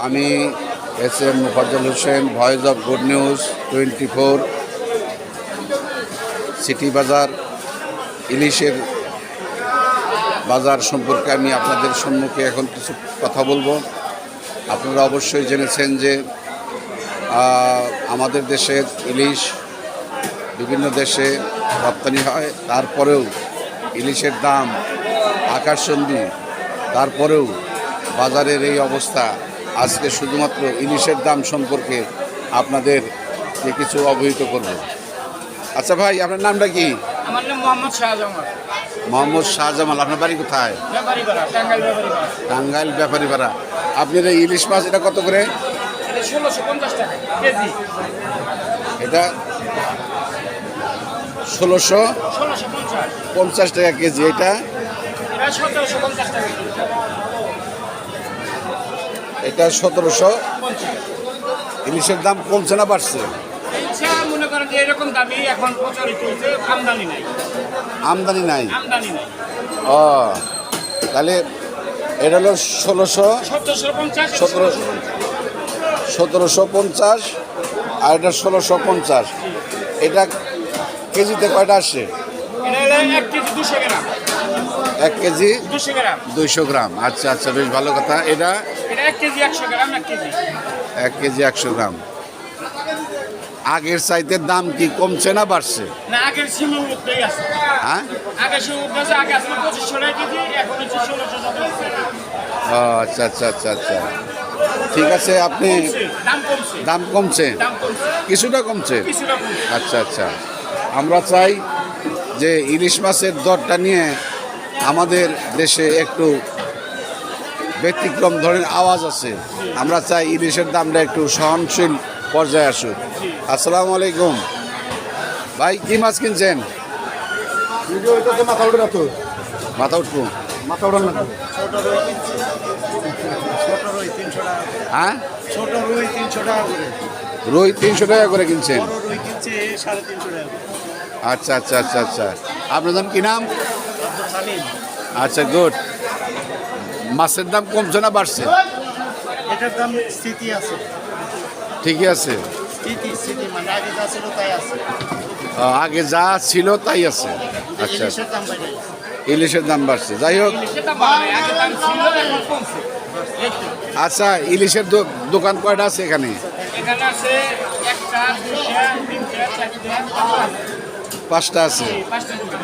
আমি SM. Mofazzal Hossain, voice of good news 24 city বাজার ইলিশের বাজার সম্পর্কে আমি আপনাদের সম্মুখে এখন কিছু কথা বলবো। আপনারা অবশ্যই জেনেছেন যে আমাদের দেশের ইলিশ বিভিন্ন দেশে রপ্তানি হয়, তারপরেও ইলিশের দাম আকাশচুম্বী। তারপরেও বাজারের এই অবস্থা। আজকে শুধুমাত্র ইলিশের দাম সম্পর্কে আপনাদের কিছু অবহিত করব। আচ্ছা ভাই, আপনার নামটা কি? আমার নাম মোহাম্মদ শাহজামাল। মোহাম্মদ শাহজামাল। আপনার বাড়ি কোথায়? টাঙ্গাইল ব্যাপারীপাড়া। আপনার এই ইলিশ মাছ এটা কত করে? 1650 টাকা কেজি। এটা 1650 টাকা কেজি। এটা 1750 টাকা। এটা 1700। ইলিশের দাম কমছে না বাড়ছে? মনে করেন যে এরকম দামি এখন প্রচলিত হয়েছে, আমদানি নাই। আমদানি নাই? আমদানি নাই। ও, তাহলে এটা হলো 1750 আর এটা 1650। এটা কেজিতে কয়টা আসে? 1 কেজি 200 গ্রাম। 1 কেজি 200 গ্রাম। 200 গ্রাম। আচ্ছা আচ্ছা, বেশ ভালো কথা। এটা 1 কেজি 100 গ্রাম। 1 কেজি 100 গ্রাম। আগের চাইতে দাম কি কমছে না বাড়ছে? না, আগের সীমার মধ্যেই আছে। হ্যাঁ, আগের সীমার মধ্যে আছে। আগে আসলে 2500 টাকা কেজি, এখন হচ্ছে 1600 টাকা। ও আচ্ছা আচ্ছা আচ্ছা আচ্ছা, ঠিক আছে। আপনি দাম কমছে, কিছুটা কমছে। আচ্ছা আচ্ছা, আমরা চাই যে ইলিশ মাছের দরটা নিয়ে আমাদের দেশে একটু ব্যতিক্রম ধরনের আওয়াজ আছে। আমরা চাই ইলিশের দামটা একটু সহনশীল পর্যায়ে আসুক। আসসালামু আলাইকুম ভাই, কি মাছ কিনছেন? মাথা উঠবো, হ্যাঁ? রুই 300 টাকা করে কিনছেন? আচ্ছা আচ্ছা আচ্ছা আচ্ছা, আপনার নাম কি নাম? আচ্ছা, গুড। মাছের দাম কমছে না বাড়ছে? এটার দাম স্থিতি আছে, ঠিকই আছে। স্থিতি মানে আগে যা ছিল তাই আছে। আগে যা ছিল তাই আছে। আচ্ছা, ইলিশের দাম বাড়ে। ইলিশের দাম বাড়ছে। যাই হোক, ইলিশের দাম বাড়ে, আগে দাম ছিল এখন কমছে। আচ্ছা, ইলিশের দোকান কয়টা আছে এখানে? এখানে আছে 1টা 2টা 3টা 4টা 5টা আছে। 5টা দোকান।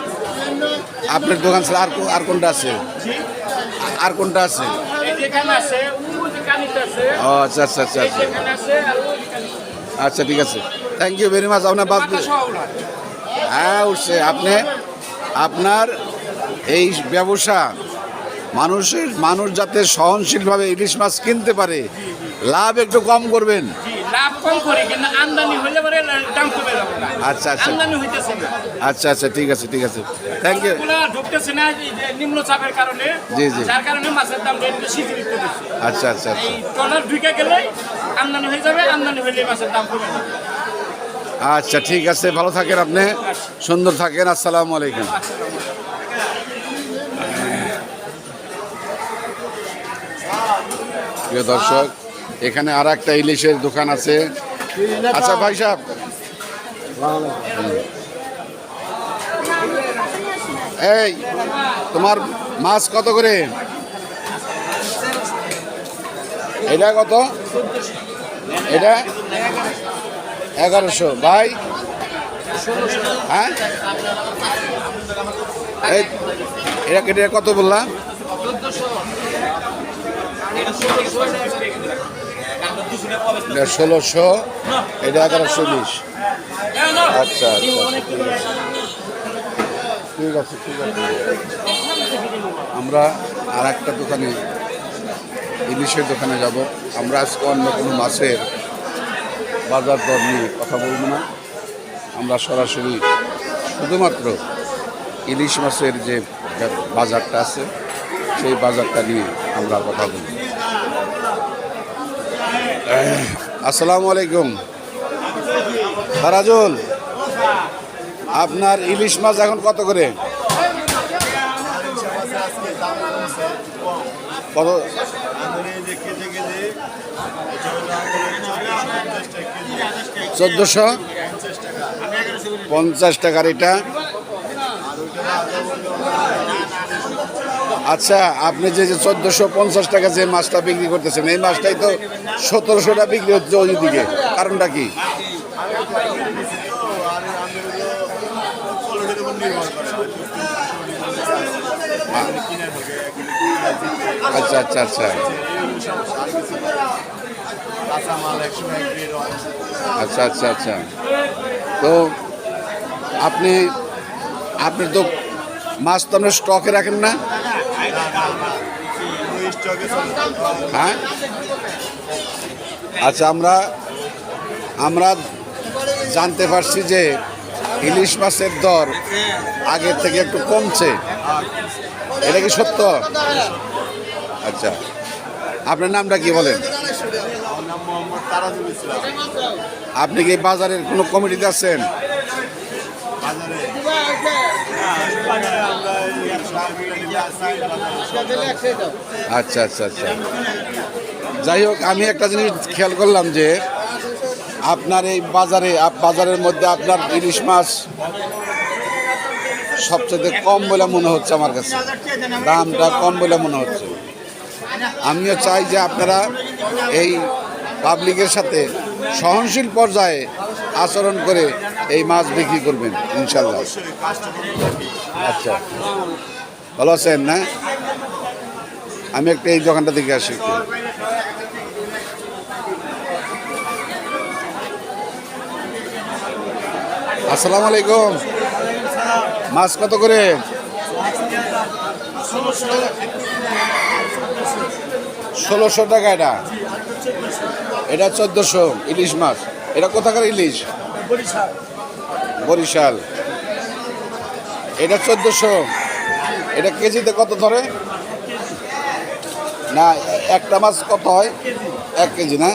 আপনার দোকান ছাড়া আর কোনটা আছে? আর কোনটা আছে? এখানে আছে, ওই যে কানিতে আছে। ও আচ্ছা আচ্ছা আচ্ছা আচ্ছা এখানে আছে আর ওই যে কানিতে। আচ্ছা, ঠিক আছে। Thank you very much. আপনার বাদ, হ্যাঁ উঠছে। আপনার এই ব্যবসা মানুষ যাতে সহনশীলভাবে ইলিশ মাছ কিনতে পারে, লাভ একটু কম করবেন। লাভ কম করে, কিন্তু আমদানি হইলে পরে দাম কমে যাবে। আচ্ছা আচ্ছা, আমদানি হইতেছে না। আচ্ছা আচ্ছা, ঠিক আছে ঠিক আছে, থ্যাংক ইউ। ঢুকতেছে না নিম্ন চাপের কারণে। জি জি, যার কারণে মাছের দাম বেশি দিচ্ছে। আচ্ছা আচ্ছা আচ্ছা, এই ট্রলার ঢুকে গেলে আমদানি হয়ে যাবে, আমদানি হইলে মাছের দাম কমে যাবে। আচ্ছা ঠিক আছে, ভালো থাকেন আপনি, সুন্দর থাকেন। আসসালামু আলাইকুম। প্রিয় দর্শক, এখানে আর একটা ইলিশের দোকান আছে। আচ্ছা ভাই সাহেব, এই তোমার মাছ কত করে? এটা কত? এটা 1100। ভাই, হ্যাঁ, এই এটা কত বললাম? 1600, এটা 1120। আচ্ছা আচ্ছা, ঠিক আছে ঠিক আছে। আমরা আর একটা দোকানে, ইলিশের দোকানে যাব। আমরা আজকে অন্য কোনো মাছের বাজার দর নিয়ে কথা বলবো না। আমরা সরাসরি শুধুমাত্র ইলিশ মাছের যে বাজারটা আছে সেই বাজারটা নিয়ে আমরা কথা বলি। আসসালামু আলাইকুম ফারাজুল, আপনার ইলিশ মাছ এখন কত করে? কত? $1450 টাকার এটা। আচ্ছা, আপনি যে 1450 টাকা যে মাছটা বিক্রি করতেছেন, এই মাছটাই তো 1700 বিক্রি হচ্ছে ওইদিকে, কারণটা কি? আচ্ছা আচ্ছা আচ্ছা আচ্ছা আচ্ছা আচ্ছা। তো আপনি তো মাছ তো আপনার স্টকে রাখেন না? হ্যাঁ, আচ্ছা, আমরা জানতে পারছি যে ইলিশ মাছের দর আগের থেকে একটু কমছে, এটা কি সত্য? আচ্ছা, আপনার নামটা কি বলেন? আপনি কি বাজারের কোনো কমিটিতে আছেন? আচ্ছা আচ্ছা আচ্ছা। যাই হোক, আমি একটা জিনিস খেয়াল করলাম যে আপনার এই বাজারের মধ্যে আপনার ইলিশ মাছ সবচেয়ে কম বলে মনে হচ্ছে আমার কাছে, দামটা কম বলে মনে হচ্ছে। আমিও চাই যে আপনারা এই পাবলিকের সাথে সহনশীল পর্যায়ে আচরণ করে এই মাছ বিক্রি করবেন ইনশাল্লাহ। আচ্ছা, ভালো আছেন না? আমি একটা এই দোকানটা দেখে আসি একটু। আসসালামু আলাইকুম। মাছ কত করে? 1600 টাকা। এটা 1400 ইলিশ মাছ। এটা কোথাকার ইলিশ? বরিশাল। এটা 1400। এটা কেজিতে কত ধরে? না, একটা মাছ কত হয়? 1 কেজি না?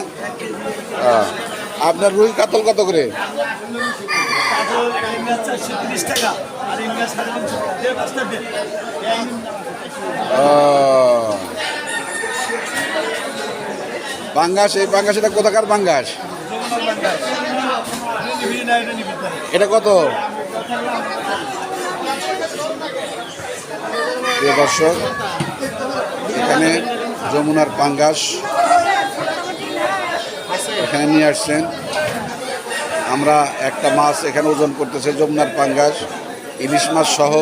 আপনার রুই কাতল কত করে? পাঙ্গাস, এই পাঙ্গাস এটা কোথাকার পাঙ্গাস? এটা কত? প্রিয় দর্শক, এখানে যমুনার পাঙ্গাস এখানে নিয়ে আসছেন। আমরা একটা মাছ এখানে ওজন করতেছে যমুনার পাঙ্গাস, ইলিশ মাছ সহ।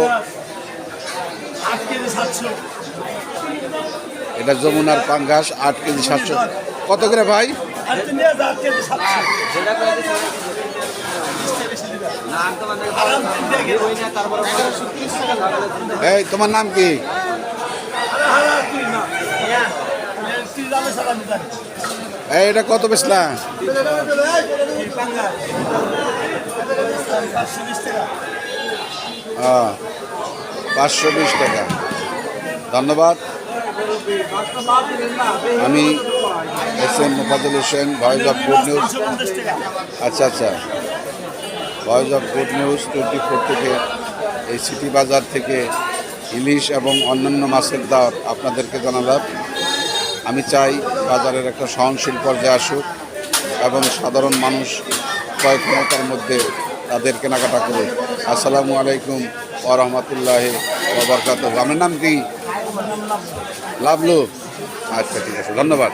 এটা যমুনার পাঙ্গাস 8 কেজি 700। কত করে ভাই? এই, তোমার নাম কি? এই, এটা কত বেচলা? 520 টাকা। ধন্যবাদ। আমি SM Mofazzal Hossain, voice of good news. আচ্ছা আচ্ছা, ভয়েস অফ গুড নিউজ 24 থেকে এই সিটি বাজার থেকে ইলিশ এবং অন্যান্য মাছের দর আপনাদেরকে জানালাম। আমি চাই বাজারের একটা সহনশীল পর্যায়ে আসুক এবং সাধারণ মানুষ ক্রয় ক্ষমতার মধ্যে তাদের কেনাকাটা করুক। আসসালামু আলাইকুম ওয়া রাহমাতুল্লাহি ওয়া বারাকাতুহু। আপনার নাম কি? লাভলু। আচ্ছা, ঠিক আছে, ধন্যবাদ।